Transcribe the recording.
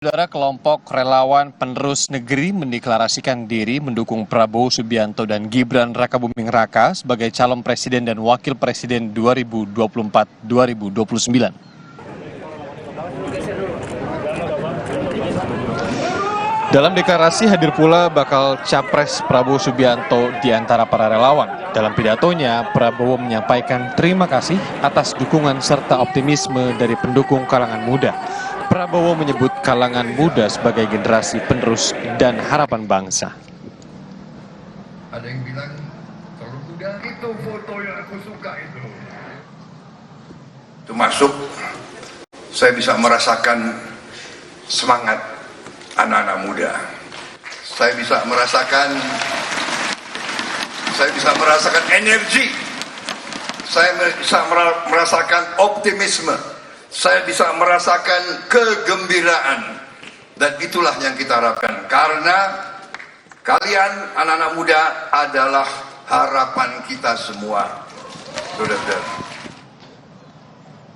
Saudara, kelompok relawan penerus negeri mendeklarasikan diri mendukung Prabowo Subianto dan Gibran Rakabuming Raka sebagai calon presiden dan wakil presiden 2024-2029. Dalam deklarasi hadir pula bakal capres Prabowo Subianto di antara para relawan. Dalam pidatonya, Prabowo menyampaikan terima kasih atas dukungan serta optimisme dari pendukung kalangan muda. Prabowo menyebut kalangan muda sebagai generasi penerus dan harapan bangsa. Ada yang bilang terlalu muda, itu foto yang aku suka itu. Itu masuk, saya bisa merasakan semangat anak-anak muda. Saya bisa merasakan energi. Saya bisa merasakan optimisme. Saya bisa merasakan kegembiraan, dan itulah yang kita harapkan, karena kalian anak-anak muda adalah harapan kita semua. Saudara-saudara.